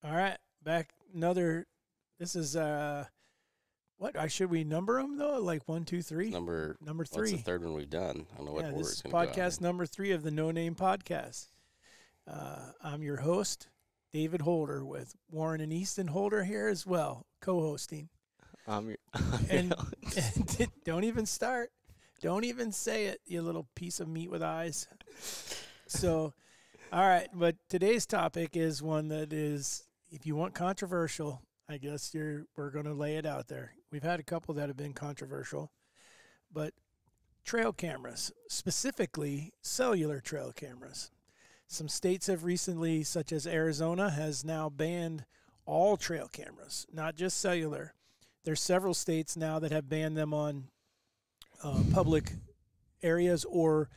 All right, back another. This is what? Should we number them though? Like one, two, three. Number Number What's the three. third one we've done? I don't know what Yeah, order this it's is going to go. podcast number 3 of the No Name Podcast. I'm your host, David Holder, with Warren and Easton Holder here as well, co-hosting. And don't even start. Don't even say it, you little piece of meat with eyes. So, all right, but today's topic is one that is, if you want controversial, I guess we're going to lay it out there. We've had a couple that have been controversial, but trail cameras, specifically cellular trail cameras. Some states have recently, such as Arizona, has now banned all trail cameras, not just cellular. There's several states now that have banned them on public areas or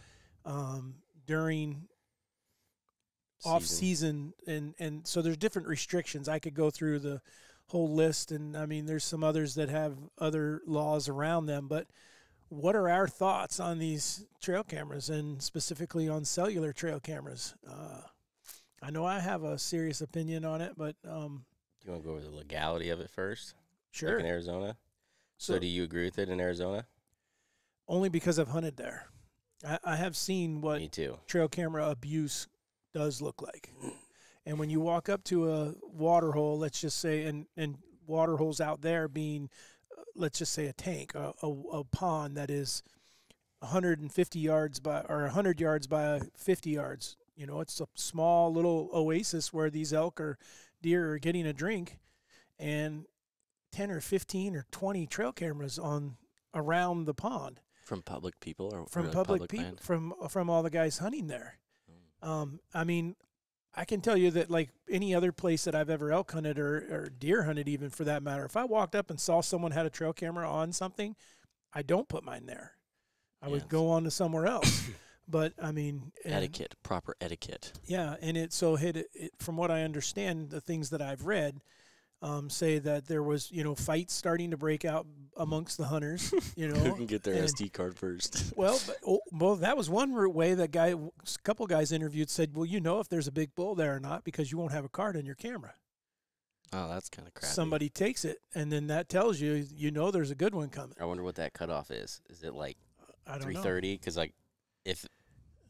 during off-season. And so there's different restrictions. I could go through the whole list, and, I mean, there's some others that have other laws around them. But what are our thoughts on these trail cameras, and specifically on cellular trail cameras? I know I have a serious opinion on it, but Do you want to go over the legality of it first? sure. Like in Arizona? So do you agree with it in Arizona? Only because I've hunted there. I have seen what Me too. trail camera abuse does look like. And when you walk up to a water hole, let's just say, and water holes out there being, let's just say, a tank, a pond that is 150 yards by, or 100 yards by 50 yards. You know, it's a small little oasis where these elk or deer are getting a drink, and 10 or 15 or 20 trail cameras on around the pond. From public people or From really public people, land? from all the guys hunting there. I mean, I can tell you that, like any other place that I've ever elk hunted or deer hunted, even for that matter, if I walked up and saw someone had a trail camera on something, I don't put mine there. I would go on to somewhere else. But I mean, Etiquette, proper etiquette. yeah, and from what I understand, the things that I've read say that there was, fights starting to break out amongst the hunters. Who can get their and- SD card first? Well, that was one way that a couple guys interviewed said, well, if there's a big bull there or not, because you won't have a card on your camera. Oh, that's kind of crappy. Somebody takes it, and then that tells you, there's a good one coming. I wonder what that cutoff is. Is it like I don't know. 330? Because, like, if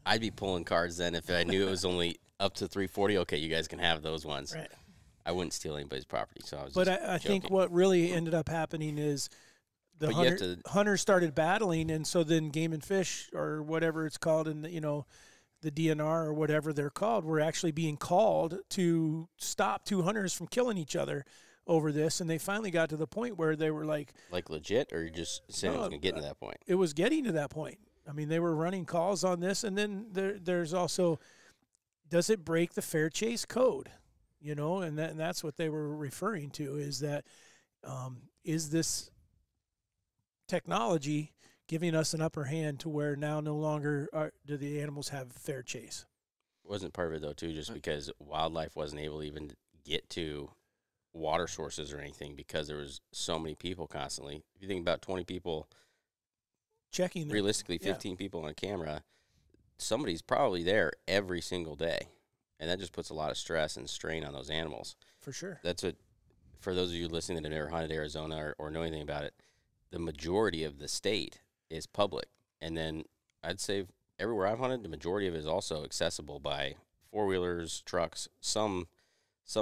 I'd be pulling cards then if I knew it was only up to 340, okay, you guys can have those ones. Right. I wouldn't steal anybody's property, so I was But just I think joking. what really ended up happening is the But you have hunters started battling, and so then Game and Fish, or whatever it's called, and the DNR or whatever they're called, were actually being called to stop two hunters from killing each other over this. And they finally got to the point where they were like legit, or you're just saying it was No, going to get to that point? it was getting to that point. I mean, they were running calls on this, and then there's also, does it break the fair chase code? And that's what they were referring to, is that is this technology giving us an upper hand to where now no longer do the animals have fair chase? Wasn't part of it, though, too, just because wildlife wasn't able to even get to water sources or anything because there was so many people constantly. If you think about 20 people, Checking them. realistically 15 people on camera, somebody's probably there every single day. And that just puts a lot of stress and strain on those animals. For sure. That's what, for those of you listening that have never hunted Arizona or know anything about it, the majority of the state is public. And then I'd say everywhere I've hunted, the majority of it is also accessible by four-wheelers, trucks, some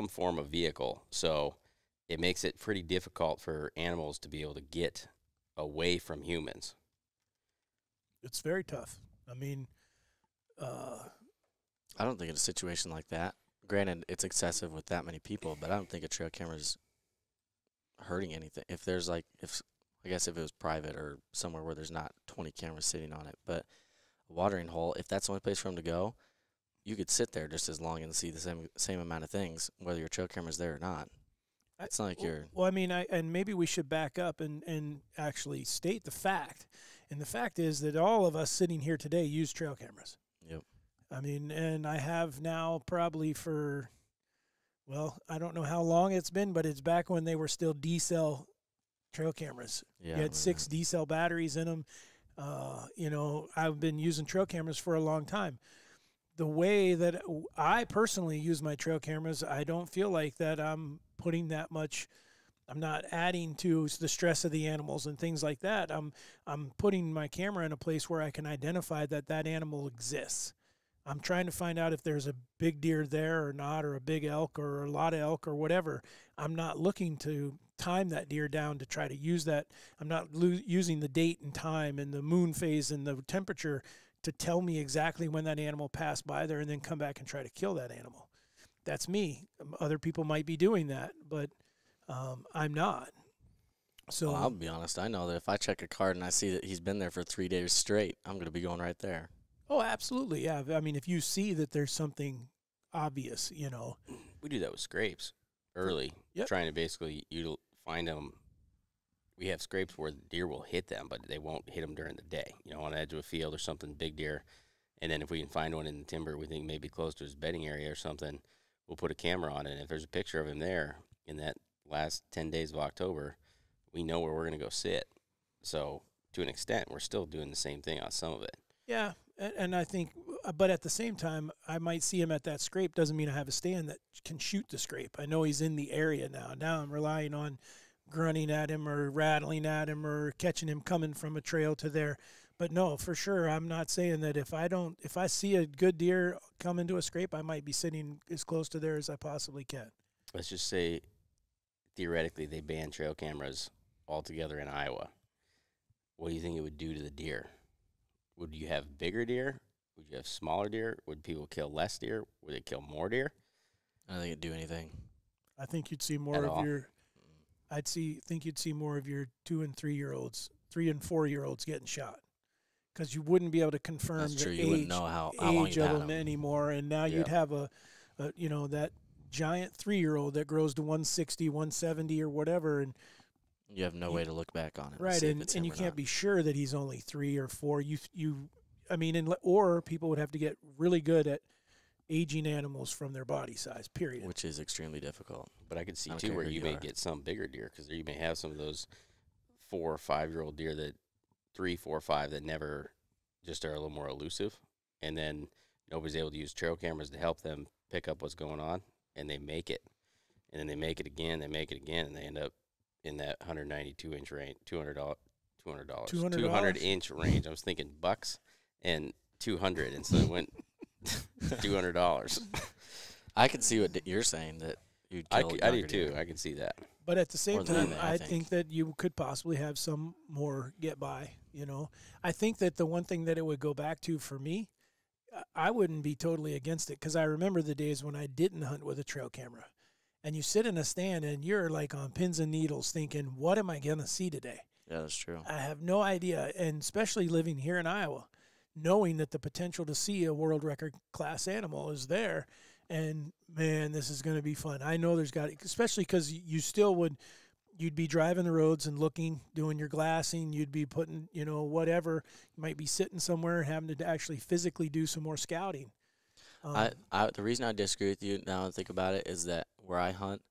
form of vehicle. So it makes it pretty difficult for animals to be able to get away from humans. It's very tough. I mean, I don't think in a situation like that, granted, it's excessive with that many people, but I don't think a trail camera's hurting anything. If there's I guess if it was private or somewhere where there's not 20 cameras sitting on it, but a watering hole, if that's the only place for them to go, you could sit there just as long and see the same amount of things, whether your trail camera's there or not. It's not like you're... Well, I mean, and maybe we should back up and actually state the fact. And the fact is that all of us sitting here today use trail cameras. Yep. I mean, and I have now probably for, well, I don't know how long it's been, but it's back when they were still D-cell trail cameras. Yeah, You had 6 D-cell batteries in them. I've been using trail cameras for a long time. the way that I personally use my trail cameras, I don't feel like that I'm putting that much. I'm not adding to the stress of the animals and things like that. I'm putting my camera in a place where I can identify that that animal exists. I'm trying to find out if there's a big deer there or not, or a big elk or a lot of elk or whatever. I'm not looking to time that deer down to try to use that. I'm not using the date and time and the moon phase and the temperature to tell me exactly when that animal passed by there and then come back and try to kill that animal. That's me. Other people might be doing that, but I'm not. So I'll be honest. I know that if I check a card and I see that he's been there for 3 days straight, I'm going to be going right there. Oh, absolutely. Yeah. I mean, if you see that there's something obvious, you know. We do that with scrapes early, trying to basically find them. We have scrapes where the deer will hit them, but they won't hit them during the day, you know, on the edge of a field or something, big deer. And then if we can find one in the timber we think maybe close to his bedding area or something, we'll put a camera on it. And if there's a picture of him there in that last 10 days of October, we know where we're going to go sit. So to an extent, we're still doing the same thing on some of it. Yeah, and I think, but at the same time, I might see him at that scrape. Doesn't mean I have a stand that can shoot the scrape. I know he's in the area now. Now I'm relying on grunting at him or rattling at him or catching him coming from a trail to there. But no, for sure, I'm not saying that if I see a good deer come into a scrape, I might be sitting as close to there as I possibly can. Let's just say, theoretically, they ban trail cameras altogether in Iowa. What do you think it would do to the deer? Would you have bigger deer? Would you have smaller deer? Would people kill less deer? Would they kill more deer? I don't think it'd do anything. I think you'd see more of your. Think you'd see more of your 2 and 3 year olds, 3 and 4 year olds getting shot, because you wouldn't be able to confirm the age of them anymore. And now you'd have a that giant 3-year-old that grows to 160, 170 or whatever, and you have no way to look back on it. Right, and you can't be sure that he's only 3 or 4. Or people would have to get really good at aging animals from their body size, period. Which is extremely difficult. But I could see, too, where you may get some bigger deer, because you may have some of those 4 or 5-year-old deer that 3, 4, 5 that never just are a little more elusive, and then nobody's able to use trail cameras to help them pick up what's going on, and they make it. And then they make it again, and they end up in that 192-inch range, $200 200-inch range. I was thinking bucks and 200, and so it went $200. I can see what you're saying, that you'd kill I do too. I can see that. But at the same time, I think that you could possibly have some more get by, you know. I think that the one thing that it would go back to for me, I wouldn't be totally against it, because I remember the days when I didn't hunt with a trail camera. And you sit in a stand and you're like on pins and needles thinking, what am I going to see today? Yeah, that's true. I have no idea. And especially living here in Iowa, knowing that the potential to see a world record class animal is there. And man, this is going to be fun. I know there's got, especially because you still you'd be driving the roads and looking, doing your glassing. You'd be putting, whatever. You might be sitting somewhere having to actually physically do some more scouting. The reason I disagree with you now and think about it is that where I hunt,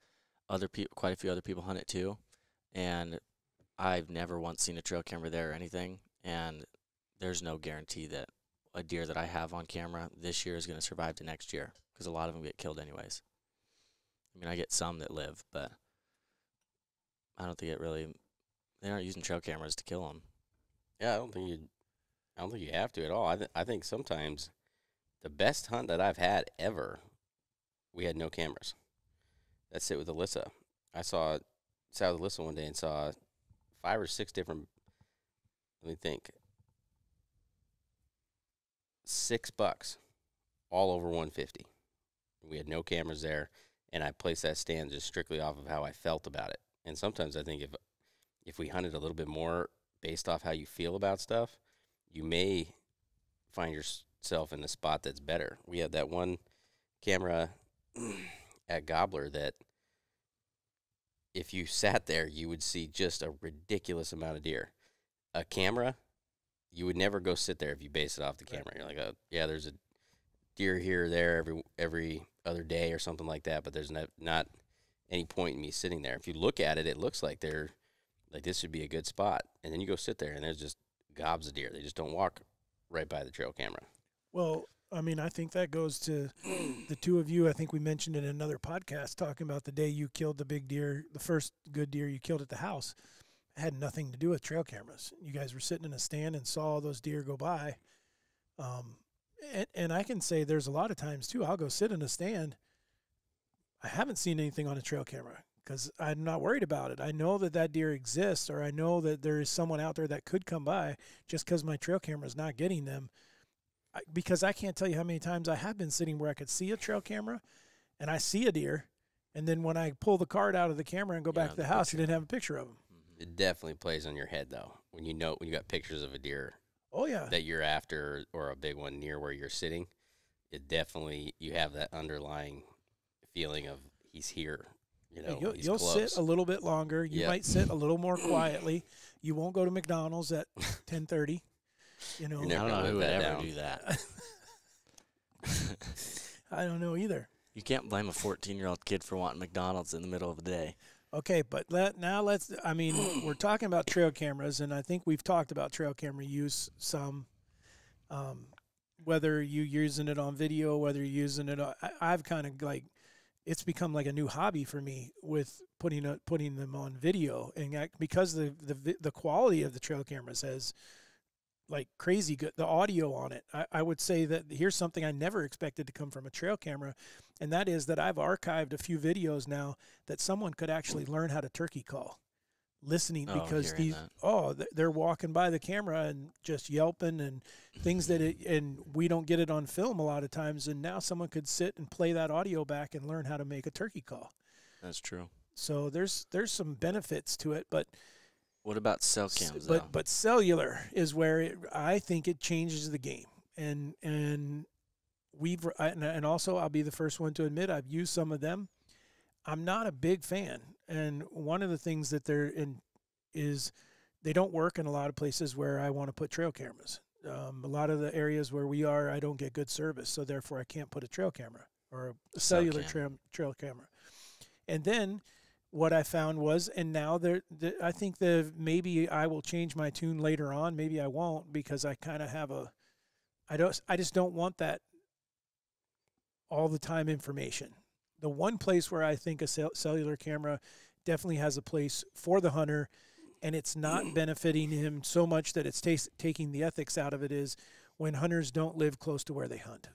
quite a few other people hunt it too, and I've never once seen a trail camera there or anything, and there's no guarantee that a deer that I have on camera this year is going to survive to next year, because a lot of them get killed anyways. I mean, I get some that live, but I don't think they aren't using trail cameras to kill them. Yeah, I don't think you have to at all. I think sometimes the best hunt that I've had ever, we had no cameras. That's it with Alyssa. I sat with Alyssa one day and saw 5 or 6 different, 6 bucks, all over 150. We had no cameras there, and I placed that stand just strictly off of how I felt about it. And sometimes I think if we hunted a little bit more based off how you feel about stuff, you may find yourself in a spot that's better. We had that one camera at Gobbler that if you sat there, you would see just a ridiculous amount of deer. A camera, you would never go sit there if you base it off the camera. You're like, there's a deer here or there every other day or something like that, but there's not any point in me sitting there. If you look at it, it looks like this would be a good spot. And then you go sit there, and there's just gobs of deer. They just don't walk right by the trail camera. Well, I mean, I think that goes to the two of you. I think we mentioned in another podcast talking about the day you killed the big deer, the first good deer you killed at the house. It had nothing to do with trail cameras. You guys were sitting in a stand and saw all those deer go by. And I can say there's a lot of times, too, I'll go sit in a stand. I haven't seen anything on a trail camera because I'm not worried about it. I know that that deer exists, or I know that there is someone out there that could come by just because my trail camera is not getting them. Because I can't tell you how many times I have been sitting where I could see a trail camera and I see a deer, and then when I pull the card out of the camera and go back to the house, you didn't have a picture of him. It definitely plays on your head, though, when you got pictures of a deer. Oh, yeah. That you're after, or a big one near where you're sitting. It definitely, you have that underlying feeling of he's here. You know, you'll sit a little bit longer. You might sit a little more quietly. You won't go to McDonald's at 10:30. You know, I don't know who would ever do that. I don't know either. You can't blame a 14-year-old kid for wanting McDonald's in the middle of the day. Okay, but I mean, we're talking about trail cameras, and I think we've talked about trail camera use some, whether you're using it on video, whether you're using it, I've kind of like, it's become like a new hobby for me with putting them on video, and because the quality of the trail cameras has like crazy good, the audio on it. I would say that here's something I never expected to come from a trail camera, and that is that I've archived a few videos now that someone could actually learn how to turkey call, listening, because they're walking by the camera and just yelping and things and we don't get it on film a lot of times, and now someone could sit and play that audio back and learn how to make a turkey call. That's true. So there's some benefits to it, but what about cell cams? But cellular is where I think it changes the game, and also I'll be the first one to admit I've used some of them. I'm not a big fan, and one of the things that they're in is they don't work in a lot of places where I want to put trail cameras. A lot of the areas where we are, I don't get good service, so therefore I can't put a trail camera or a cellular trail camera. And then what I found was, and now I think maybe I will change my tune later on. Maybe I won't, because I kind of have I just don't want that all the time information. The one place where I think a cellular camera definitely has a place for the hunter, and it's not benefiting him so much that it's taking the ethics out of it, is when hunters don't live close to where they hunt.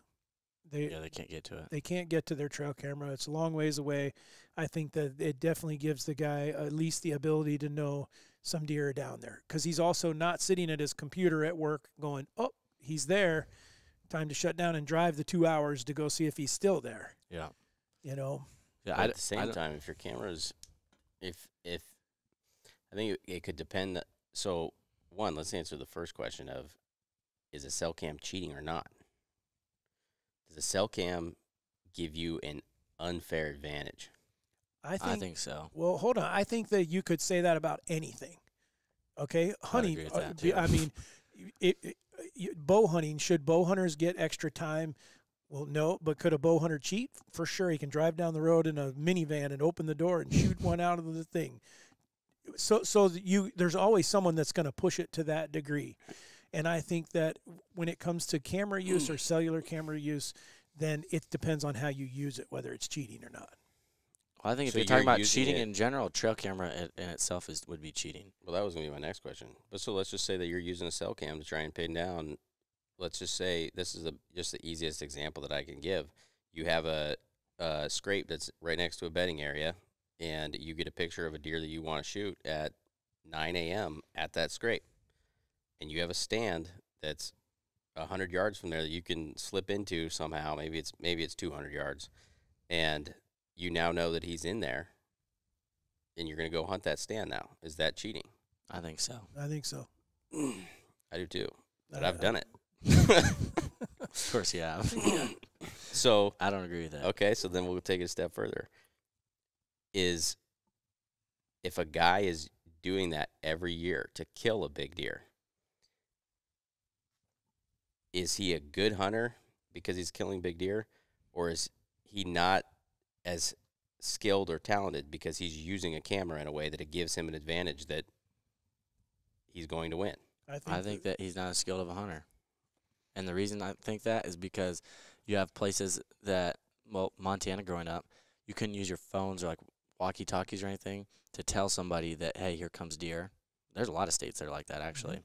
They can't get to it. They can't get to their trail camera. It's a long ways away. I think that it definitely gives the guy at least the ability to know some deer are down there, because he's also not sitting at his computer at work going, oh, he's there. Time to shut down and drive the 2 hours to go see if he's still there. Yeah. You know? Yeah, at the same time, if your camera's, if I think it could depend. So, one, let's answer the first question of, is a cell cam cheating or not? Does a cell cam give you an unfair advantage? I think so. Well, hold on. I think that you could say that about anything. Okay? Hunting, I mean, bow hunting, should bow hunters get extra time? Well, no, but could a bow hunter cheat? For sure. He can drive down the road in a minivan and open the door and shoot one out of the thing. So there's always someone that's going to push it to that degree. And I think that when it comes to camera use or cellular camera use, then it depends on how you use it, whether it's cheating or not. Well, I think if you're talking about cheating in general, trail camera in itself would be cheating. Well, that was going to be my next question. But so let's just say that you're using a cell cam to try and pin down. Let's just say this is just the easiest example that I can give. You have a scrape that's right next to a bedding area, and you get a picture of a deer that you want to shoot at 9 a.m. at that scrape. And you have a stand that's 100 yards from there that you can slip into somehow. Maybe it's 200 yards, and you now know that he's in there, and you're going to go hunt that stand now. Is that cheating? I think so. I think so. I do too, but I've done it. Of course you have. So I don't agree with that. Okay, so then we'll take it a step further. Is if a guy is doing that every year to kill a big deer, is he a good hunter because he's killing big deer, or is he not as skilled or talented because he's using a camera in a way that it gives him an advantage that he's going to win? I think that he's not as skilled of a hunter. And the reason I think that is because you have places that, well, Montana growing up, you couldn't use your phones or like walkie-talkies or anything to tell somebody that, hey, here comes deer. There's a lot of states that are like that, actually.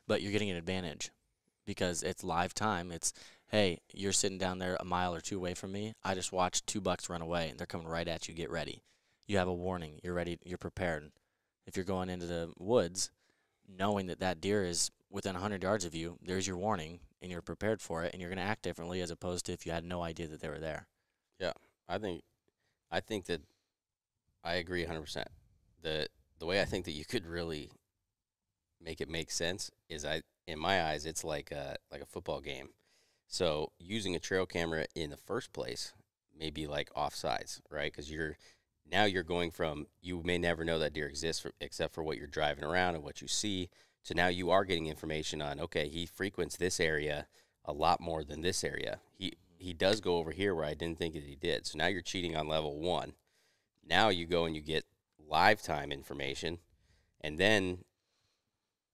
But you're getting an advantage because it's live time. It's, hey, you're sitting down there a mile or two away from me. I just watched 2 bucks run away, and they're coming right at you. Get ready. You have a warning. You're ready. You're prepared. If you're going into the woods, knowing that that deer is within 100 yards of you, there's your warning, and you're prepared for it, and you're going to act differently as opposed to if you had no idea that they were there. Yeah, I think that I agree 100%. The way I think that you could really make it make sense is, in my eyes, it's like a football game. So using a trail camera in the first place may be like offsides, right? Because you're going from, you may never know that deer exists except for what you're driving around and what you see. So now you are getting information on, okay, he frequents this area a lot more than this area. He does go over here where I didn't think that he did. So now you're cheating on level 1. Now you go and you get live time information. And then,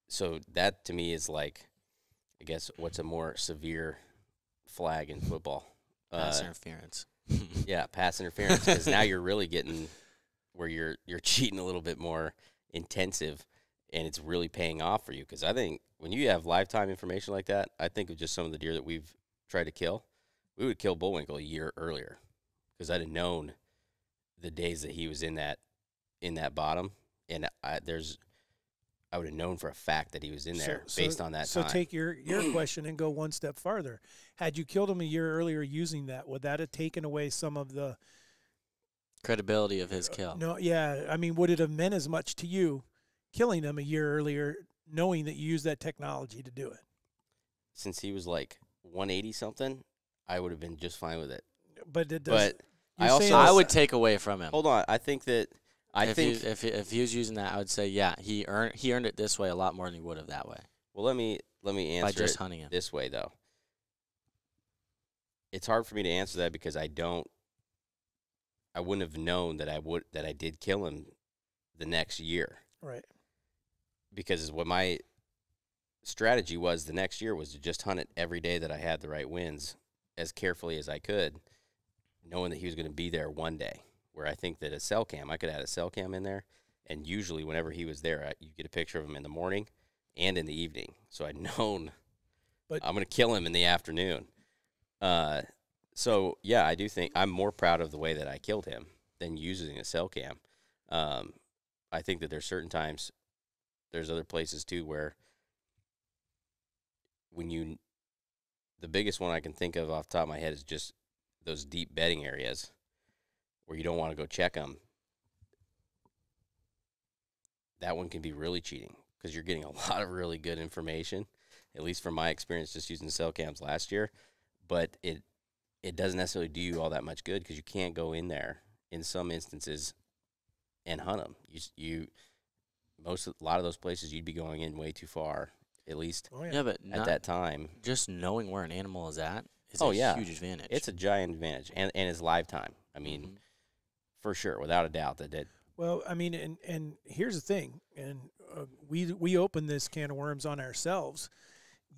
so that to me is like, I guess, what's a more severe flag in football? Pass interference. Yeah, pass interference, because now you're really getting where you're cheating a little bit more intensive, and it's really paying off for you. Because I think when you have lifetime information like that, I think of just some of the deer that we've tried to kill. We would kill bullwinkle a year earlier because I'd have known the days that he was in that bottom, and I would have known for a fact that he was in there based on that time. So take your question and go one step farther. Had you killed him a year earlier using that, would that have taken away some of the credibility of his kill? No, yeah. I mean, would it have meant as much to you killing him a year earlier, knowing that you used that technology to do it? Since he was like 180 something, I would have been just fine with it. But it does. But I would take away from him. Hold on, I think that. If he was using that, I would say, yeah, he earned it this way a lot more than he would have that way. Well, let me answer by just hunting him this way though. It's hard for me to answer that because I wouldn't have known that I did kill him the next year. Right. Because what my strategy was the next year was to just hunt it every day that I had the right winds as carefully as I could, knowing that he was going to be there one day. Where I think that a cell cam, I could add a cell cam in there, and usually whenever he was there, you get a picture of him in the morning and in the evening. So I'd known I'm going to kill him in the afternoon. So, yeah, I do think I'm more proud of the way that I killed him than using a cell cam. I think that there's certain times, there's other places too where the biggest one I can think of off the top of my head is just those deep bedding areas where you don't want to go check them. That one can be really cheating because you're getting a lot of really good information, at least from my experience just using cell cams last year. But it doesn't necessarily do you all that much good because you can't go in there in some instances and hunt them. A lot of those places you'd be going in way too far, at least but at that time. Just knowing where an animal is at is a huge advantage. It's a giant advantage, and it's live time. I mean, for sure, without a doubt that. Well, I mean, and here's the thing, and we open this can of worms on ourselves.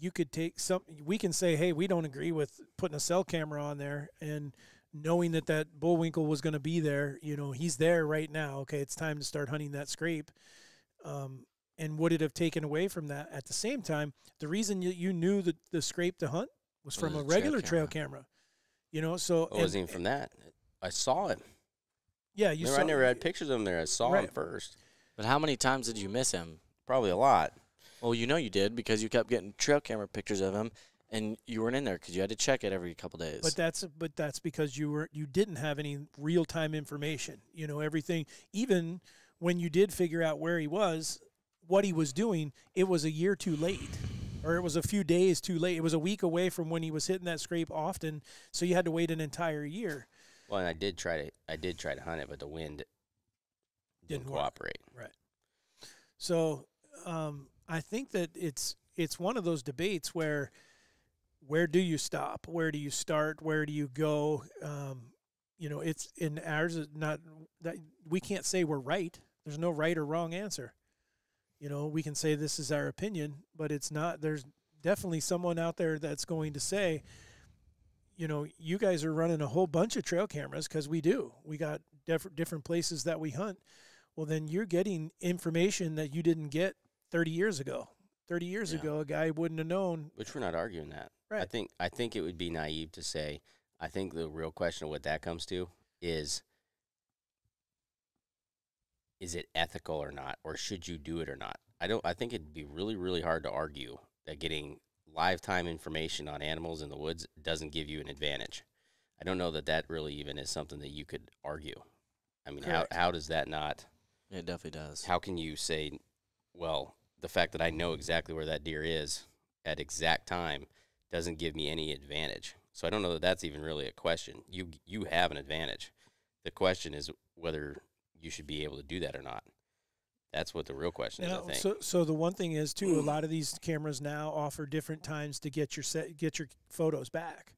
You could take we can say, hey, we don't agree with putting a cell camera on there, and knowing that bullwinkle was going to be there, he's there right now. Okay, it's time to start hunting that scrape. And would it have taken away from that? At the same time, the reason you knew the scrape to hunt was from a regular trail camera. So it wasn't even from that. I saw him. Yeah, I never had pictures of him there. I saw him first. But how many times did you miss him? Probably a lot. Well, you did because you kept getting trail camera pictures of him, and you weren't in there because you had to check it every couple days. But that's because you didn't have any real time information. Everything. Even when you did figure out where he was, what he was doing, it was a year too late, or it was a few days too late. It was a week away from when he was hitting that scrape often, so you had to wait an entire year. Well, and I did try to hunt it, but the wind didn't cooperate. Right. So I think that it's one of those debates where do you stop? Where do you start? Where do you go? It's in ours is not that we can't say we're right. There's no right or wrong answer. We can say this is our opinion, but it's not. There's definitely someone out there that's going to say, you know, you guys are running a whole bunch of trail cameras, because we do. We got different places that we hunt. Well, then you're getting information that you didn't get 30 years ago. 30 years ago, a guy wouldn't have known. Which we're not arguing that. Right. I think it would be naive to say, I think the real question of what that comes to is it ethical or not, or should you do it or not? I think it'd be really, really hard to argue that getting live time information on animals in the woods doesn't give you an advantage. I don't know that really even is something that you could argue. I mean, how does that not? It definitely does. How can you say, well, the fact that I know exactly where that deer is at exact time doesn't give me any advantage? So I don't know that that's even really a question. You have an advantage. The question is whether you should be able to do that or not. That's what the real question is, I think. So the one thing is, too, a lot of these cameras now offer different times to get your photos back.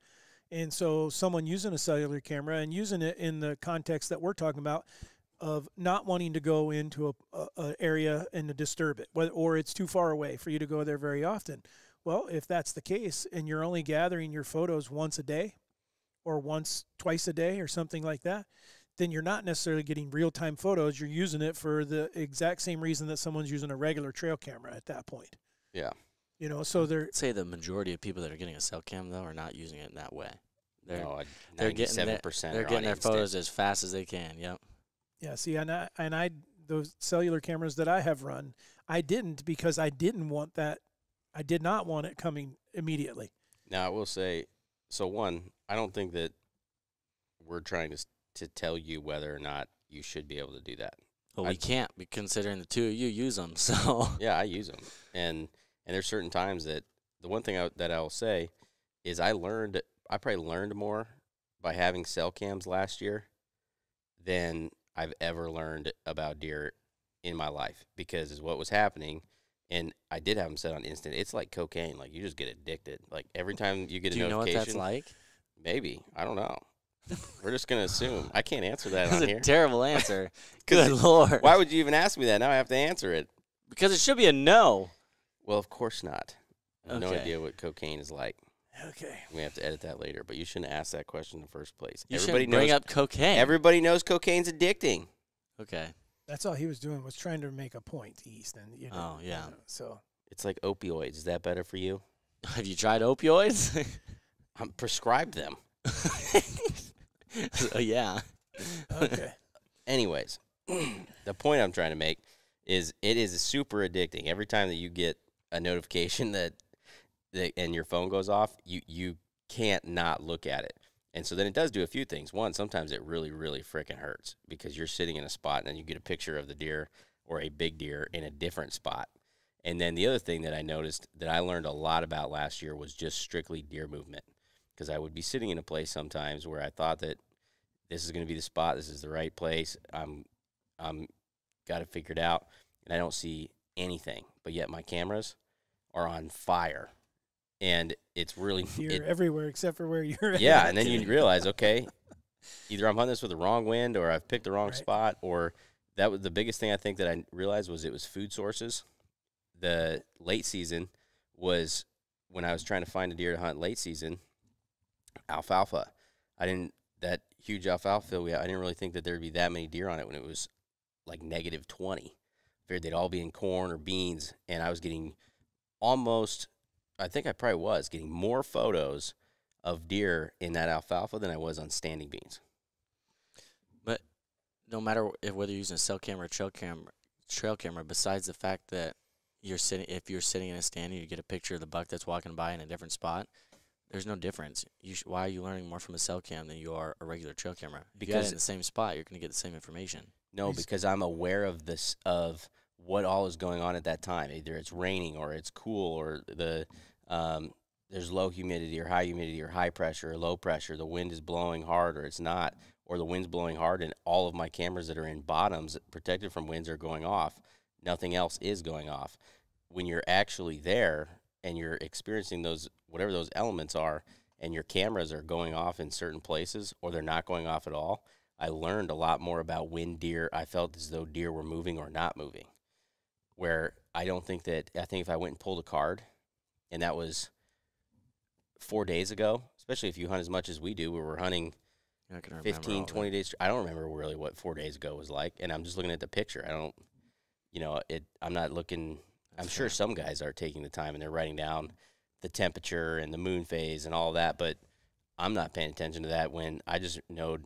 And so someone using a cellular camera and using it in the context that we're talking about of not wanting to go into a area and to disturb it, or it's too far away for you to go there very often. Well, if that's the case and you're only gathering your photos once a day or twice a day or something like that, then you're not necessarily getting real-time photos. You're using it for the exact same reason that someone's using a regular trail camera at that point. Yeah. You know, so I'd say the majority of people that are getting a cell cam, though, are not using it in that way. They're getting 97%. They're getting their photos as fast as they can. Yep. Yeah. See, and I those cellular cameras that I have run, I didn't, because I didn't want that. I did not want it coming immediately. Now, I will say, so one, I don't think that we're trying to tell you whether or not you should be able to do that. Well, we can't, considering the two of you use them. So yeah, I use them, and there's certain times that the one thing that I will say is I probably learned more by having cell cams last year than I've ever learned about deer in my life, because what was happening. And I did have them set on instant. It's like cocaine. Like, you just get addicted. Like, every time you get a notification. Do you know what that's like? Maybe. I don't know. We're just going to assume. I can't answer that on here. That's a terrible answer. Good Lord. Why would you even ask me that? Now I have to answer it. Because it should be a no. Well, of course not. I have no idea what cocaine is like. Okay. We have to edit that later. But you shouldn't ask that question in the first place. You shouldn't bring up cocaine. Everybody knows cocaine's addicting. Okay. That's all he was doing, was trying to make a point, Easton. You know, oh, yeah. You know, so it's like opioids. Is that better for you? Have you tried opioids? I'm prescribed them. Yeah. Okay. Anyways, the point I'm trying to make is it is super addicting. Every time that you get a notification that and your phone goes off, you can't not look at it. And so then it does do a few things. One, sometimes it really, really freaking hurts, because you're sitting in a spot and then you get a picture of the deer or a big deer in a different spot. And then the other thing that I noticed that I learned a lot about last year was just strictly deer movement, because I would be sitting in a place sometimes where I thought that this is going to be the spot, this is the right place, I'm got it figured out, and I don't see anything. But yet my cameras are on fire. And it's really you're everywhere except for where you're at. Yeah, and then you realize, okay, either I'm hunting this with the wrong wind, or I've picked the wrong spot, or that was the biggest thing I think that I realized was it was food sources. The late season was when I was trying to find a deer to hunt late season, alfalfa. That huge alfalfa field I didn't really think that there'd be that many deer on it when it was like -20. Figured they'd all be in corn or beans, and I was getting I think I probably was getting more photos of deer in that alfalfa than I was on standing beans. But no matter whether you're using a cell camera or trail camera, besides the fact that if you're sitting in a stand and you get a picture of the buck that's walking by in a different spot, there's no difference. Why are you learning more from a cell cam than you are a regular trail camera? If you got it in the same spot, you're going to get the same information. No, because I'm aware of what all is going on at that time. Either it's raining or it's cool, or there's low humidity or high pressure or low pressure. The wind is blowing hard or it's not, or the wind's blowing hard and all of my cameras that are in bottoms protected from winds are going off. Nothing else is going off. When you're actually there and you're experiencing whatever those elements are, and your cameras are going off in certain places or they're not going off at all, I learned a lot more about when I felt as though deer were moving or not moving. Where I think if I went and pulled a card and that was 4 days ago, especially if you hunt as much as we do, where we're hunting 15, 20 days. I don't remember really what 4 days ago was like, and I'm just looking at the picture. I don't, I'm not looking. I'm sure some guys are taking the time and they're writing down the temperature and the moon phase and all that, but I'm not paying attention to that when I just know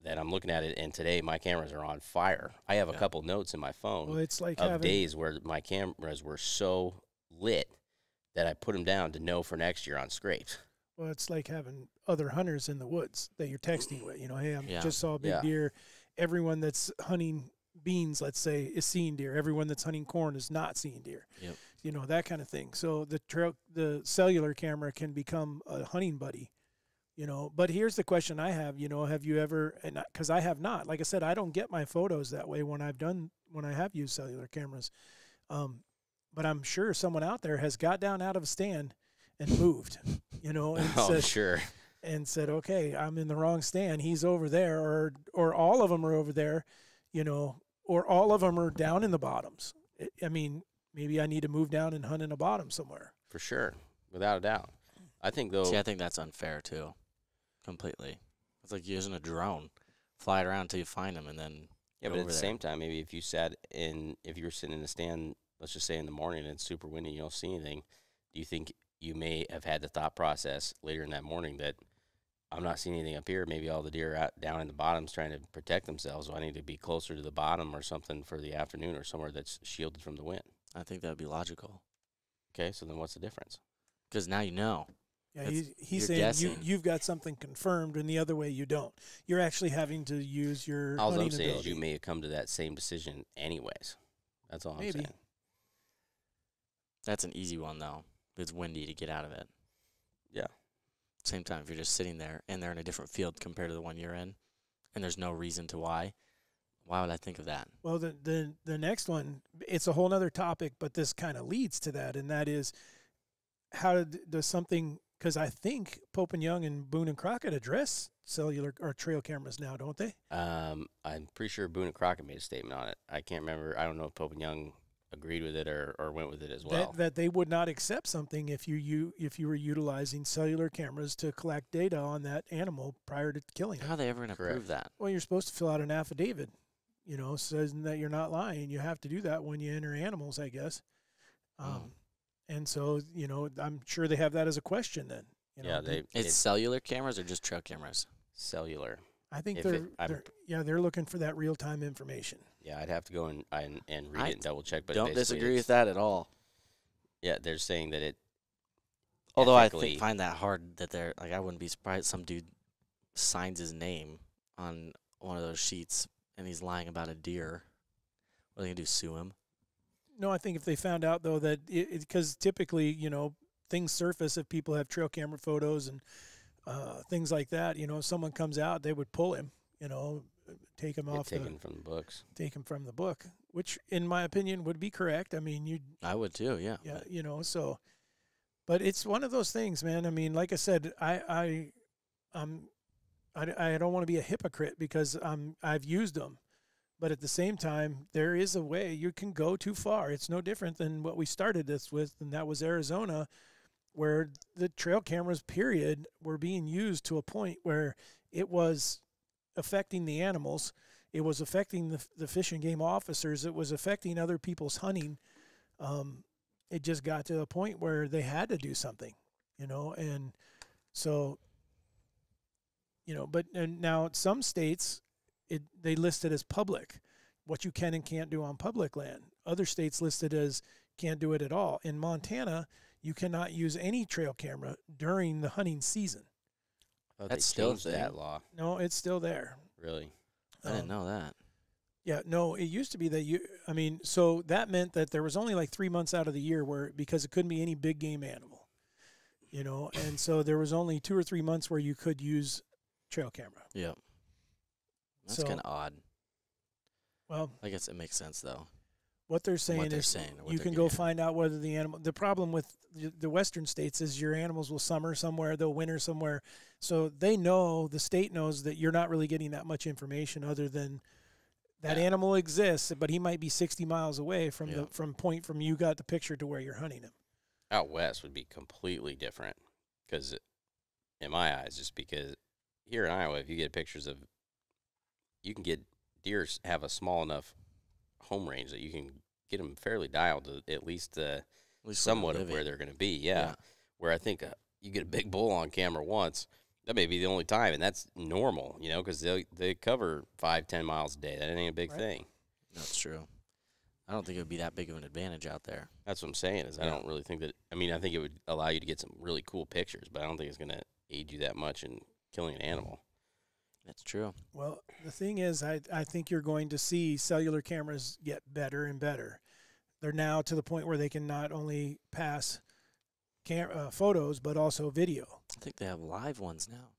that I'm looking at it, and today my cameras are on fire. I have a couple notes in my phone of days where my cameras were so lit that I put them down to know for next year on scrapes. Well, it's like having other hunters in the woods that you're texting with. Hey, I just saw a big deer. Everyone that's hunting beans, let's say, is seeing deer. Everyone that's hunting corn is not seeing deer. Yep. That kind of thing. So the cellular camera can become a hunting buddy. But here's the question I have. Have you ever? And because I have not. Like I said, I don't get my photos that way when I have used cellular cameras. But I'm sure someone out there has got down out of a stand and moved. And said, okay, I'm in the wrong stand. He's over there, or all of them are over there, or all of them are down in the bottoms. I mean, maybe I need to move down and hunt in a bottom somewhere. For sure, without a doubt. I think I think that's unfair too. Completely. It's like using a drone. Fly it around until you find them, and then but at the same time, maybe if you were sitting in the stand, let's just say in the morning and it's super windy, you don't see anything, do you think you may have had the thought process later in that morning that I'm not seeing anything up here, maybe all the deer are out down in the bottoms trying to protect themselves, so I need to be closer to the bottom or something for the afternoon or somewhere that's shielded from the wind? I think that would be logical. Okay, so then what's the difference? Because now you know. Yeah, he's saying you've got something confirmed, and the other way you don't. You're actually having to use your all hunting I'm saying ability. is you may have come to that same decision anyways. That's all I'm saying. That's an easy one, though. It's windy to get out of it. Yeah. Same time, if you're just sitting there, and they're in a different field compared to the one you're in, and there's no reason to why would I think of that? Well, the next one, it's a whole other topic, but this kind of leads to that, and that is how does something – because I think Pope and Young and Boone and Crockett address cellular or trail cameras now, don't they? I'm pretty sure Boone and Crockett made a statement on it. I can't remember. I don't know if Pope and Young agreed with it or went with it as well. That they would not accept something if you were utilizing cellular cameras to collect data on that animal prior to killing it. How are they ever going to prove that? Well, you're supposed to fill out an affidavit, says that you're not lying. You have to do that when you enter animals, I guess. And so, I'm sure they have that as a question then. It's cellular cameras or just trail cameras? Cellular. I think they're looking for that real-time information. Yeah, I'd have to go and read it and double check. But don't disagree with that at all. Yeah, they're saying that it. Although I find that hard that they're like, I wouldn't be surprised some dude signs his name on one of those sheets and he's lying about a deer. What are they gonna do? Sue him? No, I think if they found out though that because typically things surface if people have trail camera photos and things like that. If someone comes out, they would pull him. Take him off. Take him from the books. Take him from the book, which in my opinion would be correct. I mean, I would too. Yeah. Yeah. So, but it's one of those things, man. I mean, like I said, I don't want to be a hypocrite because I've used them. But at the same time, there is a way you can go too far. It's no different than what we started this with, and that was Arizona, where the trail cameras, period, were being used to a point where it was affecting the animals. It was affecting the fish and game officers. It was affecting other people's hunting. It just got to a point where they had to do something, and so, but now some states, they list it as public, what you can and can't do on public land. Other states listed as can't do it at all. In Montana, you cannot use any trail camera during the hunting season. That's still that law. No, it's still there. Really? I didn't know that. Yeah, no, it used to be that so that meant that there was only like 3 months out of the year because it couldn't be any big game animal, and so there was only 2 or 3 months where you could use trail camera. Yep. That's kind of odd. Well, I guess it makes sense though. What they're saying is you can go find out whether the animal. The problem with the western states is your animals will summer somewhere, they'll winter somewhere, so the state knows that you're not really getting that much information other than that animal exists, but he might be 60 miles away from you got the picture to where you're hunting him. out west would be completely different because, in my eyes, just because here in Iowa, if you get pictures of, you can get deer have a small enough home range that you can get them fairly dialed to at least somewhat of where they're going to be. Yeah. Where I think you get a big bull on camera once, that may be the only time, and that's normal, because they cover 5-10 miles a day. That ain't a big thing. That's true. I don't think it would be that big of an advantage out there. That's what I'm saying. I don't really think that. I mean, I think it would allow you to get some really cool pictures, but I don't think it's going to aid you that much in killing an animal. That's true. Well, the thing is, I think you're going to see cellular cameras get better and better. They're now to the point where they can not only pass photos, but also video. I think they have live ones now.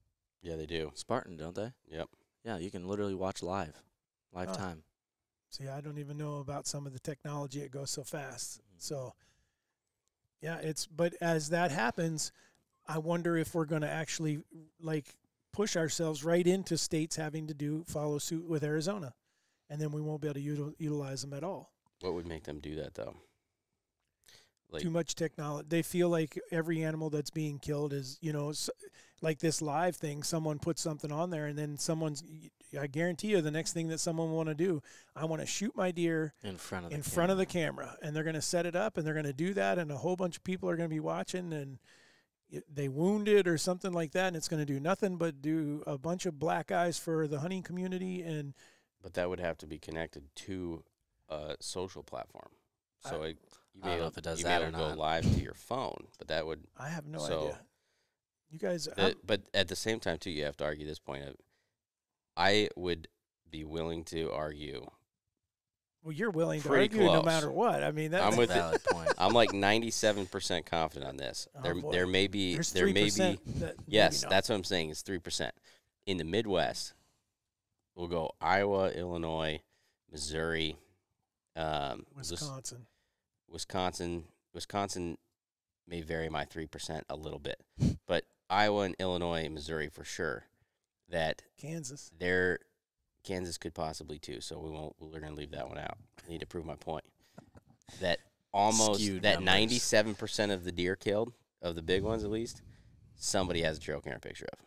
Yeah, they do. Spartan, don't they? Yep. Yeah, you can literally watch live time. See, I don't even know about some of the technology. It goes so fast. Mm-hmm. So, yeah, but as that happens, I wonder if we're going to actually push ourselves right into states having to follow suit with Arizona, and then we won't be able to utilize them at all. What would make them do that, though? Too much technology. They feel like every animal that's being killed is, like this live thing. Someone puts something on there, and then I guarantee you the next thing that someone will want to do, I want to shoot my deer in front of the camera. And they're going to set it up, and they're going to do that, and a whole bunch of people are going to be watching, and they wound it or something like that, and it's going to do nothing but do a bunch of black eyes for the hunting community. But that would have to be connected to a social platform. So I don't know if it does that or not. Go live to your phone, but that would. I have no idea. You guys. But at the same time, too, you have to argue this point. I would be willing to argue. Well, you're willing to argue no matter what. I mean, that's a valid point. I'm like 97% confident on this. There may be. Yes, that's what I'm saying. Is 3% in the Midwest. We'll go Iowa, Illinois, Missouri, Wisconsin may vary my 3% a little bit, but Iowa and Illinois and Missouri for sure. That Kansas could possibly too. So we're going to leave that one out. I need to prove my point. That almost Skewed that numbers. 97% of the deer killed, of the big ones at least, somebody has a trail camera picture of.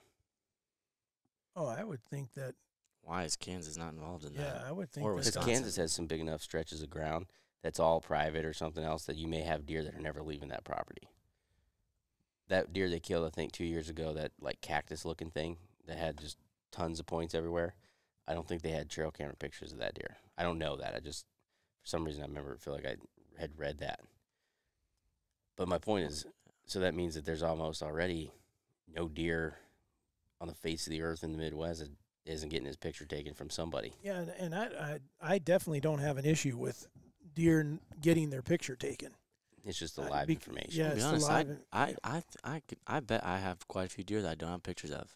Oh, I would think that. Why is Kansas not involved in that? Yeah, I would think Or that. Because Kansas has some big enough stretches of ground that's all private or something else that you may have deer that are never leaving that property. That deer they killed, I think, 2 years ago, that like cactus-looking thing that had just tons of points everywhere, I don't think they had trail camera pictures of that deer. I don't know that. For some reason, I feel like I had read that. But my point is, so that means that there's almost already no deer on the face of the earth in the Midwest that isn't getting his picture taken from somebody. Yeah, and I definitely don't have an issue with deer getting their picture taken. It's just the live information. Yeah, To be it's honest, the live. I bet I have quite a few deer that I don't have pictures of.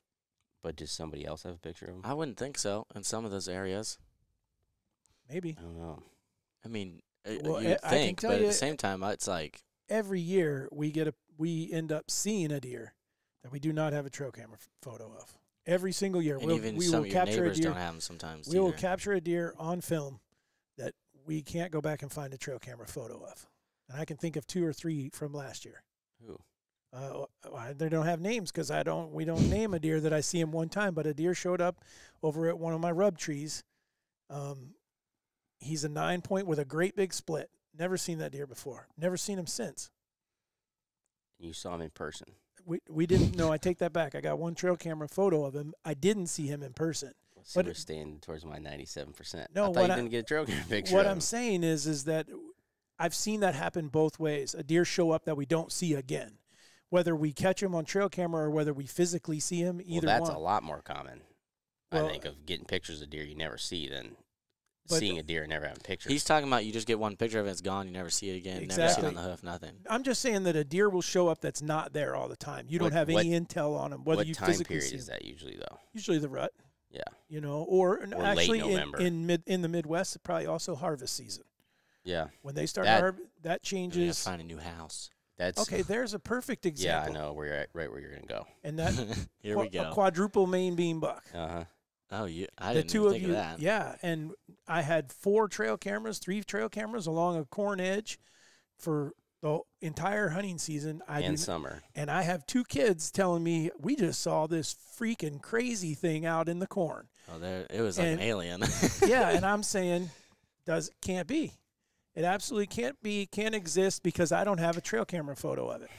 But does somebody else have a picture of them? I wouldn't think so in some of those areas. Maybe. I don't know. I mean, Well, you'd I can think, tell but you- at the same time, it's like Every year we end up seeing a deer that we do not have a trail camera photo of. Every single year, and even we some will of your capture a neighbors deer. don't have them sometimes. We will either. capture a deer on film that we can't go back and find a trail camera photo of. And I can think of 2 or 3 from last year. Who? They don't have names because we don't name a deer that I see him one time. But a deer showed up over at one of my rub trees. He's a 9-point with a great big split. Never seen that deer before. Never seen him since. You saw him in person. We didn't. No, I take that back. I got one trail camera photo of him. I didn't see him in person. So we're staying towards my 97%. No, I thought you didn't get a trail camera picture. What of I'm him. saying is that I've seen that happen both ways. A deer show up that we don't see again. Whether we catch him on trail camera or whether we physically see him, either well, that's one. a lot more common, Well, I think, of getting pictures of deer you never see than seeing a deer and never having pictures. He's talking about you just get one picture of it, it's gone, you never see it again, never see Exactly. it on the hoof, nothing. I'm just saying that a deer will show up that's not there all the time. You don't have any intel on him, whether what you time physically period see is him. that usually, though? Usually the rut. Yeah. Or late actually November. in the Midwest, probably also harvest season. Yeah. When they start That- that You have to changes. find a new house. That's Okay, there's a perfect Yeah, example. I know where you're at, right where you're gonna go. And that Here we a go. quadruple main beam buck. Uh-huh. Oh, I The didn't two even of think you, of that. yeah. And I had 3 trail cameras along a corn edge for the entire hunting season. Summer. And I have 2 kids telling me we just saw this freaking crazy thing out in the corn. Oh, it was like an alien. Yeah, and I'm saying, can't be. It absolutely can't exist because I don't have a trail camera photo of it.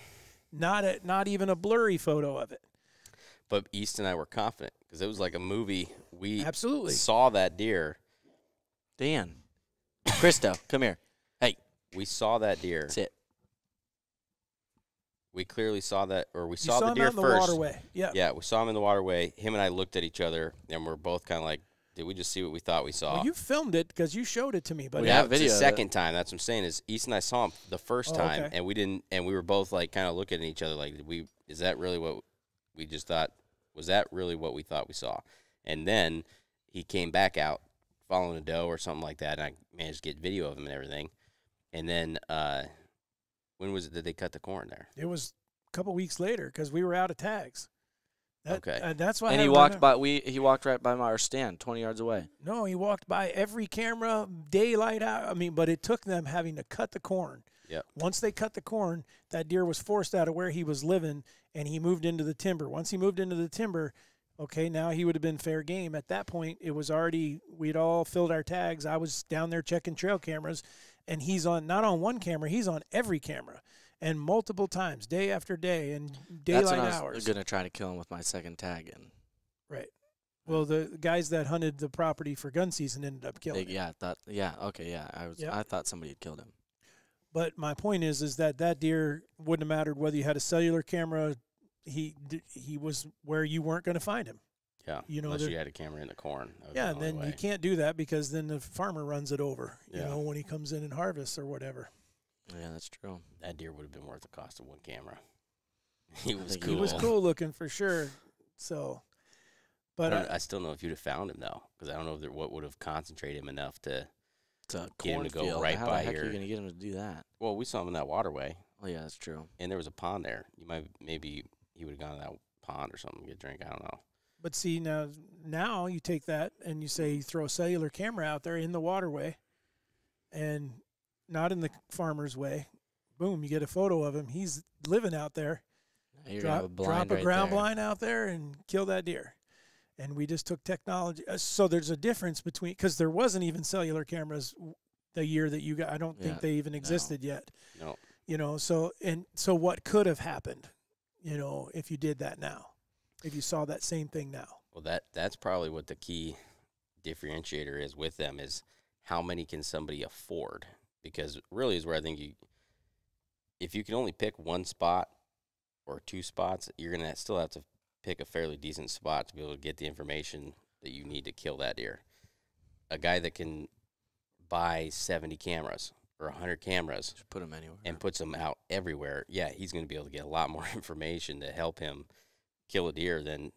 Not even a blurry photo of it. But East and I were confident because it was like a movie. We absolutely saw that deer. Dan. Christo, come here. Hey. We saw that deer. Sit. We clearly saw that, or we saw the deer him in first. The waterway. Yeah. Yeah, we saw him in the waterway. Him and I looked at each other, and we're both kind of like, did we just see what we thought we saw? Well, you filmed it because you showed it to me. But we have video. The second time. That's what I'm saying is East and I saw him the first time, okay. and we didn't, and we were both like kind of looking at each other like, is that really what we just thought? Was that really what we thought we saw? And then he came back out following a doe or something like that, and I managed to get video of him and everything. And then when was it that they cut the corn there? It was a couple weeks later because we were out of tags. Okay. That's why. And he walked right by our stand, 20 yards away. No, he walked by every camera, daylight out. I mean, but it took them having to cut the corn. Yep. Once they cut the corn, that deer was forced out of where he was living, and he moved into the timber. Once he moved into the timber, okay, now he would have been fair game. At that point, it was already, we'd all filled our tags. I was down there checking trail cameras, and he's on, not on one camera, he's on every camera, and multiple times, day after day, and daylight hours. That's when I was going to try to kill him with my second tag. Right. Well, the guys that hunted the property for gun season ended up killing him. I thought somebody had killed him. But my point is that deer wouldn't have mattered whether you had a cellular camera. He was where you weren't going to find him. Yeah, unless you had a camera in the corn. Yeah, and then you can't do that because then the farmer runs it over, you know, when he comes in and harvests or whatever. Yeah, that's true. That deer would have been worth the cost of one camera. He was cool. He was cool looking for sure. So, but I still don't know if you'd have found him, though, because I don't know what would have concentrated him enough to get him to go right by How the heck are you going to get him to do that? Well, we saw him in that waterway. Oh, yeah, that's true. And there was a pond there. Maybe he would have gone to that pond or something to get a drink. I don't know. But see, now you take that and you say you throw a cellular camera out there in the waterway and not in the farmer's way. Boom, you get a photo of him. He's living out there. Drop a ground blind out there and kill that deer. And we just took technology. So there's a difference between, because there wasn't even cellular cameras the year that you got. I don't think they even existed yet. No. You know, so what could have happened, you know, if you did that now, if you saw that same thing now? Well, that's probably what the key differentiator is with them is how many can somebody afford? Because really is where I think if you can only pick one spot or two spots, you're going to still have to pick a fairly decent spot to be able to get the information that you need to kill that deer. A guy that can buy 70 cameras or 100 cameras, just put them anywhere, and puts them out everywhere, yeah, he's going to be able to get a lot more information to help him kill a deer than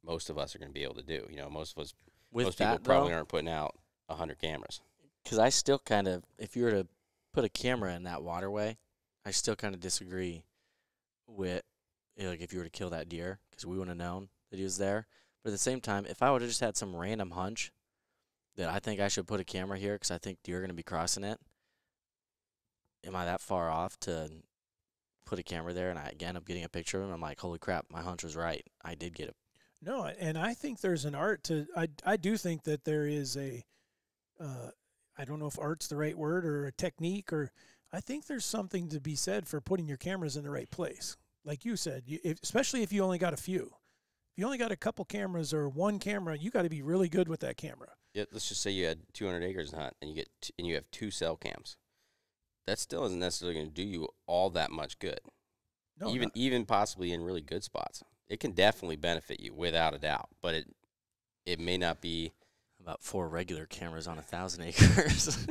most of us are going to be able to do. You know, most people probably aren't putting out 100 cameras. Because I still kind of, if you were to put a camera in that waterway, I still kind of disagree with, like, if you were to kill that deer, because we wouldn't have known that he was there. But at the same time, if I would have just had some random hunch that I think I should put a camera here because I think deer are going to be crossing it, am I that far off to put a camera there and I end up getting a picture of him? I'm like, holy crap, my hunch was right. I did get it. No, and I think there's an art to, I do think that there is a, I don't know if art's the right word or a technique, or I think there's something to be said for putting your cameras in the right place. Like you said, especially if you only got a few. If you only got a couple cameras or one camera, you got to be really good with that camera. Yeah, let's just say you had 200 acres to hunt and you have 2 cell cams. That still isn't necessarily going to do you all that much good. No, even possibly in really good spots. It can definitely benefit you without a doubt, but it may not be about 4 regular cameras on 1,000 acres.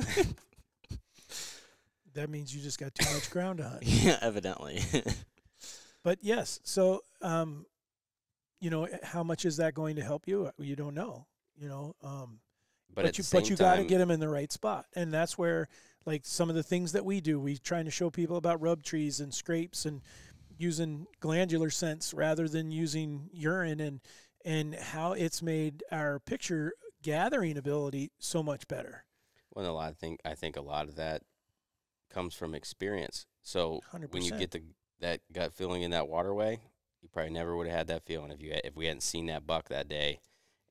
That means you just got too much ground to hunt. Yeah, evidently. But yes, so you know, how much is that going to help you? You don't know, you know. But you got to get them in the right spot, and that's where, like, some of the things that we do, we trying to show people about rub trees and scrapes and using glandular scents rather than using urine, and how it's made our picture gathering ability so much better. Well, I think a lot of that comes from experience. So 100%. when you get that gut feeling in that waterway, you probably never would have had that feeling if we hadn't seen that buck that day,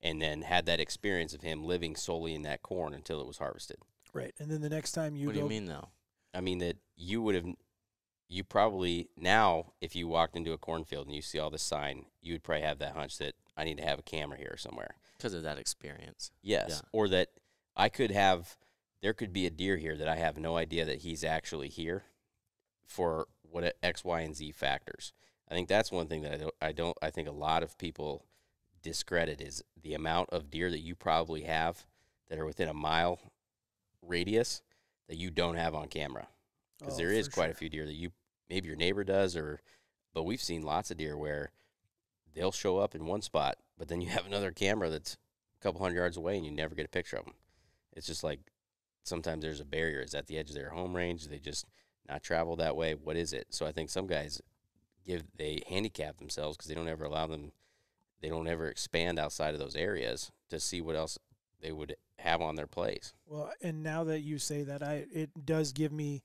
and then had that experience of him living solely in that corn until it was harvested. Right, and then the next time you What do you mean, though? I mean that you probably now, if you walked into a cornfield and you see all this sign, you would probably have that hunch that I need to have a camera here somewhere. Because of that experience. Yes, Yeah. or that there could be a deer here that I have no idea that he's actually here for what X, Y, and Z factors. I think that's one thing that I think a lot of people discredit is the amount of deer that you probably have that are within a mile radius that you don't have on camera. Because there is quite a few deer that maybe your neighbor does, but we've seen lots of deer where they'll show up in one spot, but then you have another camera that's a couple hundred yards away and you never get a picture of them. It's just like sometimes there's a barrier. Is at the edge of their home range? They just not travel that way? What is it? So I think some guys they handicap themselves because they don't ever expand outside of those areas to see what else they would have on their place. Well, and now that you say that, it does give me.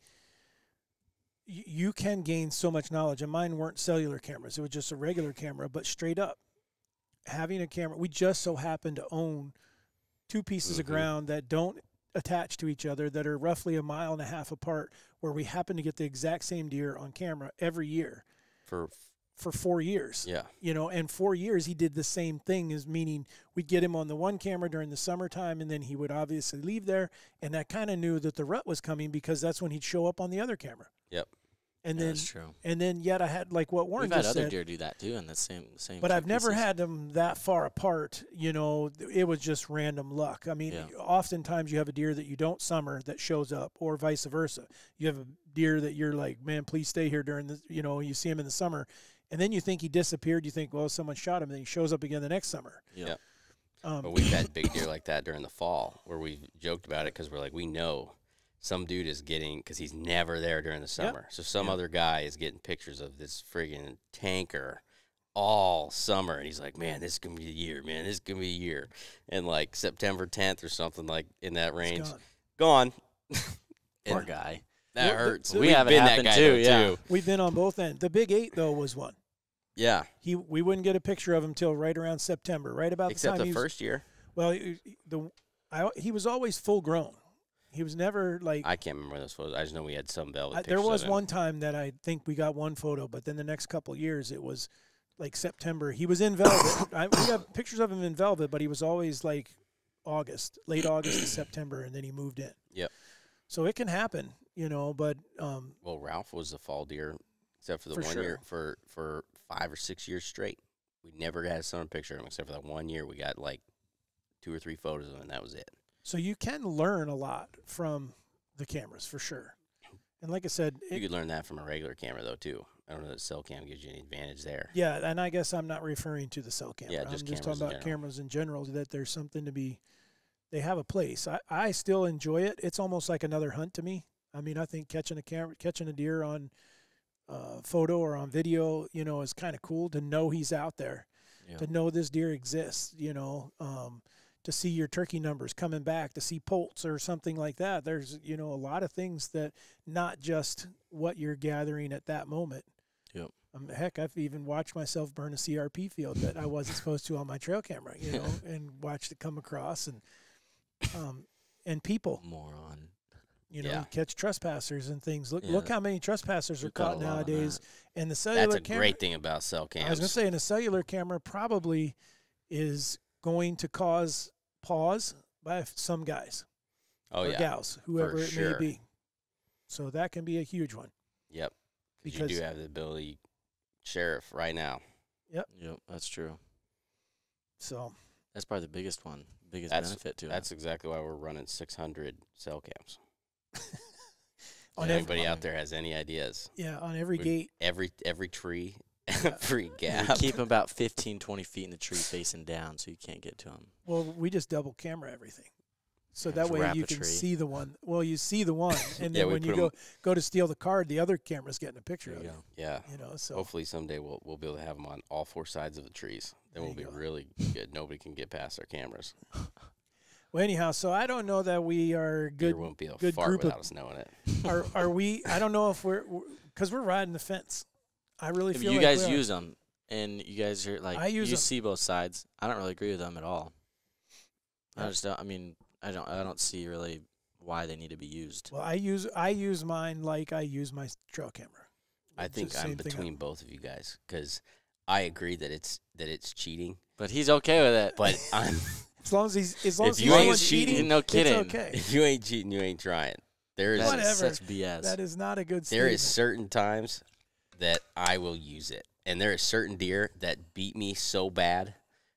You can gain so much knowledge, and mine weren't cellular cameras. It was just a regular camera, but straight up, having a camera, we just so happen to own two pieces of ground that don't attach to each other, that are roughly 1.5 miles apart, where we happen to get the exact same deer on camera every year for 4 years. Yeah. And 4 years he did the same thing, as meaning we'd get him on the one camera during the summertime, and then he would obviously leave there, and I kind of knew that the rut was coming because that's when he'd show up on the other camera. Yep. And That's true. And then yet I had, like what Warren We've had just other said, deer do that too in the same. but I've never had them that far apart. It was just random luck. I mean, oftentimes you have a deer that you don't summer that shows up, or vice versa. You have a deer that you're like, man, please stay here during the, you see him in the summer, and then you think he disappeared. You think, well, someone shot him, and then he shows up again the next summer. Yeah. But we've had big deer like that during the fall where we've joked about it because we're like, we know some dude is getting, because he's never there during the summer. Yep. So some other guy is getting pictures of this friggin' tanker all summer. And he's like, man, this is going to be a year, man. This is going to be a year. And like September 10th or something like in that range, gone. Poor guy. That hurts. We have been that guy too. We've been on both ends. The Big 8, though, was one. Yeah. We wouldn't get a picture of him till right around September, right about Except the time the first year. Well, he was always full grown. He was never like. I can't remember those photos. I just know we had some velvet pictures. There was one time that I think we got one photo, but then the next couple of years it was like September. He was in velvet. We have pictures of him in velvet, but he was always like late August to September, and then he moved in. Yep. So it can happen, but. Well, Ralph was the fall deer, except for the one year for 5 or 6 years straight. We never had a summer picture of him, except for that 1 year. We got like 2 or 3 photos of him, and that was it. So you can learn a lot from the cameras, for sure. And like I said... You could learn that from a regular camera, though, too. I don't know that cell cam gives you any advantage there. Yeah, and I guess I'm not referring to the cell camera. Yeah, I'm just talking about cameras in general, that there's something to be... They have a place. I still enjoy it. It's almost like another hunt to me. I mean, I think catching a deer on photo or on video, is kind of cool to know he's out there, to know this deer exists, to see your turkey numbers coming back, to see poults or something like that. There's, a lot of things that not just what you're gathering at that moment. Yep. Heck, I've even watched myself burn a CRP field that I wasn't supposed to on my trail camera, and watched it come across, and people. Moron. Catch trespassers and things. Look how many trespassers are caught nowadays. And the cellular camera. That's a great thing about cell cams. I was going to say, and a cellular camera probably is going to cause pause by some guys or gals, whoever it may be. So that can be a huge one. Yep. Because you do have the ability, sheriff, right now. Yep, that's true. So that's probably the biggest benefit to it. That's exactly why we're running 600 cell cams. On anybody out there has any ideas? Yeah, on every gate. Every tree, every gap. We keep them about 15, 20 feet in the tree facing down so you can't get to them. Well, we just double camera everything. So that way you can see the one. Well, you see the one, and then when you go to steal the card, the other camera's getting a picture of it. Yeah. So hopefully someday we'll be able to have them on all 4 sides of the trees. Then we'll be really good. Nobody can get past our cameras. Well, anyhow, so I don't know that we are good. There won't be a good fart group without us knowing it. Are we? I don't know if because we're riding the fence. I really feel you like guys use them, and you guys are like you see both sides. I don't really agree with them at all. I just don't. I mean, I don't see really why they need to be used. Well, I use mine like I use my trail camera. I think I'm between both of you guys because I agree that it's cheating. But he's okay with it. But I'm as long as if you ain't cheating, no kidding. It's okay. If you ain't cheating, you ain't trying. That's such BS. That is not a good statement. There is certain times that I will use it, and there are certain deer that beat me so bad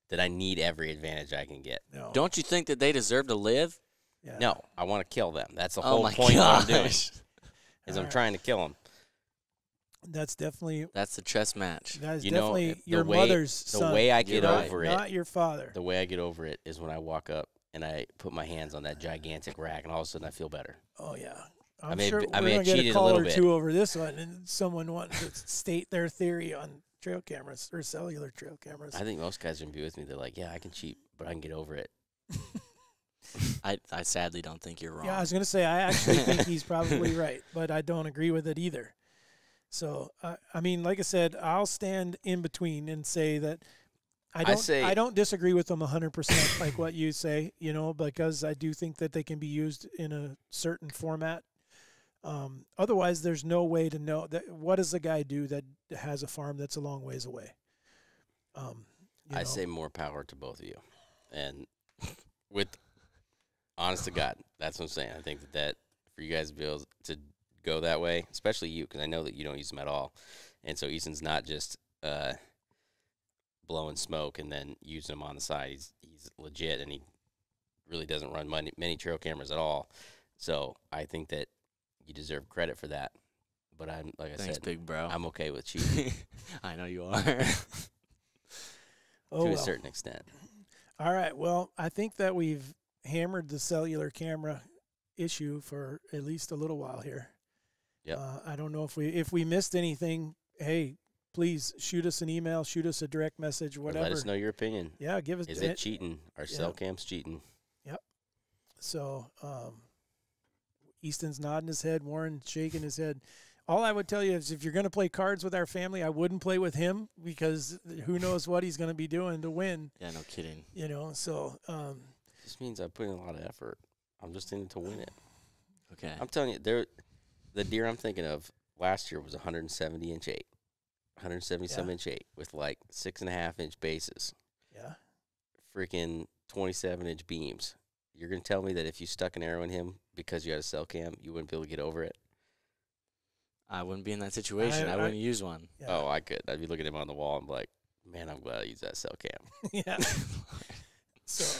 that I need every advantage I can get. No. Don't you think that they deserve to live? Yeah. No, I want to kill them. That's the Oh whole my point of what I'm doing. gosh. Is I'm trying to kill them. That's definitely That's the chess match. that is You definitely know, your mother's son. The way I get You're right. over it, not your father. the way I get over it is when I walk up and I put my hands on that gigantic rack, and all of a sudden I feel better. Oh yeah. I I'm may- sure I we're may gonna have get a cheated a call little or bit. two over this one, and someone wants to state their theory on trail cameras or cellular trail cameras. I think most guys are gonna be with me. They're like, "Yeah, I can cheat, but I can get over it." I sadly don't think you're wrong. Yeah, I was gonna say I actually think he's probably right, but I don't agree with it either. So I mean, like I said, I'll stand in between and say that I don't disagree with them 100%, like what you say, because I do think that they can be used in a certain format. Otherwise, there's no way to know that. What does a guy do that has a farm that's a long ways away? I say more power to both of you, and with honest to God, that's what I'm saying. I think that for you guys to be able to go that way, especially you, because I know that you don't use them at all, and so Easton's not just blowing smoke and then using them on the side. He's legit, and he really doesn't run many trail cameras at all. So I think that you deserve credit for that. But I'm like I Thanks, said, big bro. I'm okay with cheating I know you are. to a certain extent. All right. Well, I think that we've hammered the cellular camera issue for at least a little while here. Yep. I don't know if we missed anything. Hey, please shoot us an email, shoot us a direct message, Or whatever. let us know your opinion. Yeah, give us. Is it cheating? Are yeah. cell cams cheating? Yep. So, Easton's nodding his head, Warren shaking his head. All I would tell you is if you're going to play cards with our family, I wouldn't play with him because who knows what he's going to be doing to win. Yeah, no kidding. So. This means I put in a lot of effort. I'm just in it to win it. Okay. I'm telling you, the deer I'm thinking of last year was 170-inch 8, 170-some-inch 8 with like 6.5-inch bases. Yeah. Freaking 27-inch beams. You're going to tell me that if you stuck an arrow in him because you had a cell cam, you wouldn't be able to get over it? I wouldn't be in that situation. I wouldn't use one. Yeah. Oh, I could. I'd be looking at him on the wall and be like, man, I'm glad I used that cell cam. Yeah. So.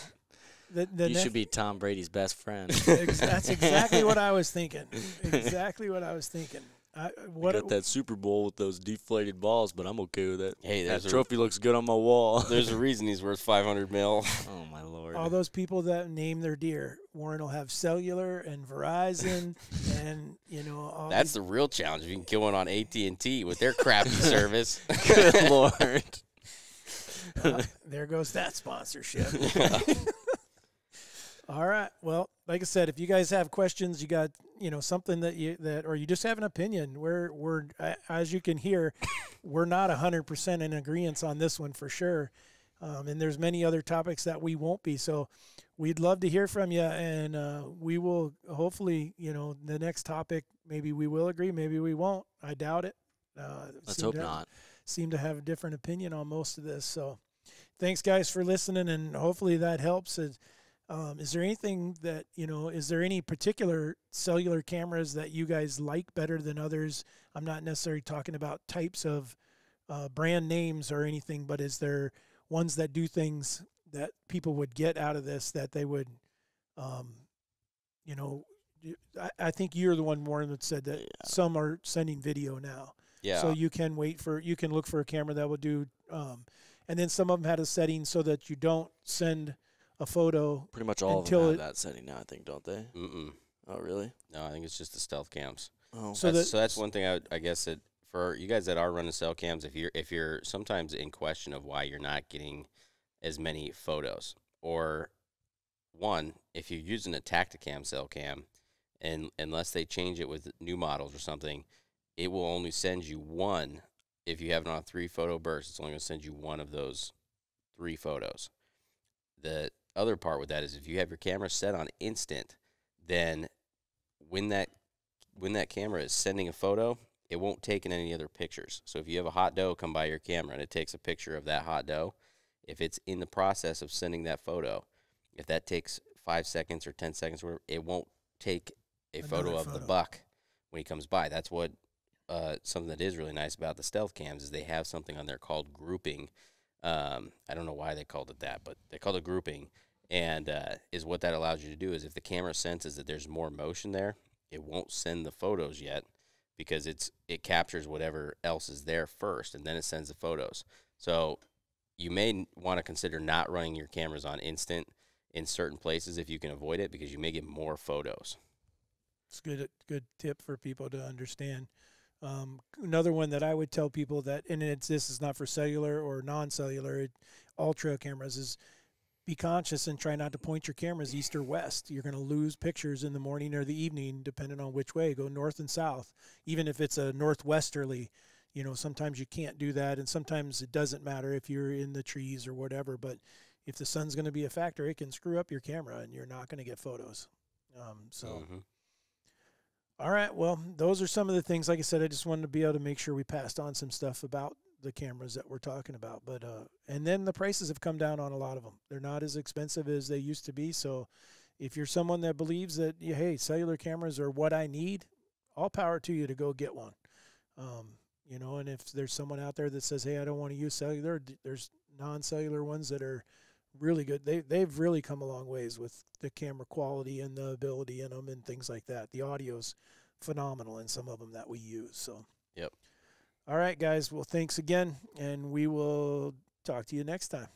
You should be Tom Brady's best friend. That's exactly what I was thinking. Exactly what I was thinking. Got that Super Bowl with those deflated balls, but I'm okay with it. Hey, that trophy looks good on my wall. There's a reason he's worth $500 million. Oh my Lord! All those people that name their deer, Warren will have cellular and Verizon, and all. That's the real challenge. If you can kill one on AT&T with their crappy service. Good Lord! There goes that sponsorship. All right. Well, like I said, if you guys have questions, you got something or you just have an opinion. We're as you can hear, we're not 100% in agreement on this one for sure. And there's many other topics that we won't be. So we'd love to hear from you, and we will hopefully the next topic maybe we will agree, maybe we won't. I doubt it. Let's hope not. Seem to have a different opinion on most of this. So thanks guys for listening, and hopefully that helps. Is there anything that, is there any particular cellular cameras that you guys like better than others? I'm not necessarily talking about types of brand names or anything, but is there ones that do things that people would get out of this that they would, I think you're the one, Warren, that said that some are sending video now. Yeah. So you can look for a camera that will do, and then some of them had a setting so that you don't send a photo. Pretty much all of them have that setting now, I think, don't they? Mm-mm. Oh, really? No, I think it's just the stealth cams. Oh, so that's one thing I guess that for you guys that are running cell cams, if you're sometimes in question of why you're not getting as many photos, or one, if you're using a Tactacam cell cam and unless they change it with new models or something, it will only send you one. If you have it on a 3-photo burst, it's only going to send you one of those 3 photos. The other part with that is if you have your camera set on instant, then when that camera is sending a photo, it won't take in any other pictures. So if you have a hot dough come by your camera and it takes a picture of that hot dough, if it's in the process of sending that photo, if that takes 5 seconds or 10 seconds, it won't take a photo of the buck when he comes by. That's what something that is really nice about the stealth cams is they have something on there called grouping. I don't know why they called it that, but they called it grouping. And is what that allows you to do is if the camera senses that there's more motion there, it won't send the photos yet because it captures whatever else is there first, and then it sends the photos. So you may want to consider not running your cameras on instant in certain places if you can avoid it, because you may get more photos. It's good tip for people to understand. Another one that I would tell people that, and this is not for cellular or non-cellular, all trail cameras, is be conscious and try not to point your cameras east or west. You're going to lose pictures in the morning or the evening, depending on which way. Go north and south. Even if it's a northwesterly, sometimes you can't do that, and sometimes it doesn't matter if you're in the trees or whatever. But if the sun's going to be a factor, it can screw up your camera, and you're not going to get photos. All right, well, those are some of the things. Like I said, I just wanted to be able to make sure we passed on some stuff about the cameras that we're talking about. But and then the prices have come down on a lot of them. They're not as expensive as they used to be. So if you're someone that believes that, hey, cellular cameras are what I need, all power to you to go get one. And if there's someone out there that says, hey, I don't want to use cellular, there's non-cellular ones that are really good. They've really come a long ways with the camera quality and the ability in them and things like that. The audio's phenomenal in some of them that we use. So, yep. All right, guys. Well, thanks again, and we will talk to you next time.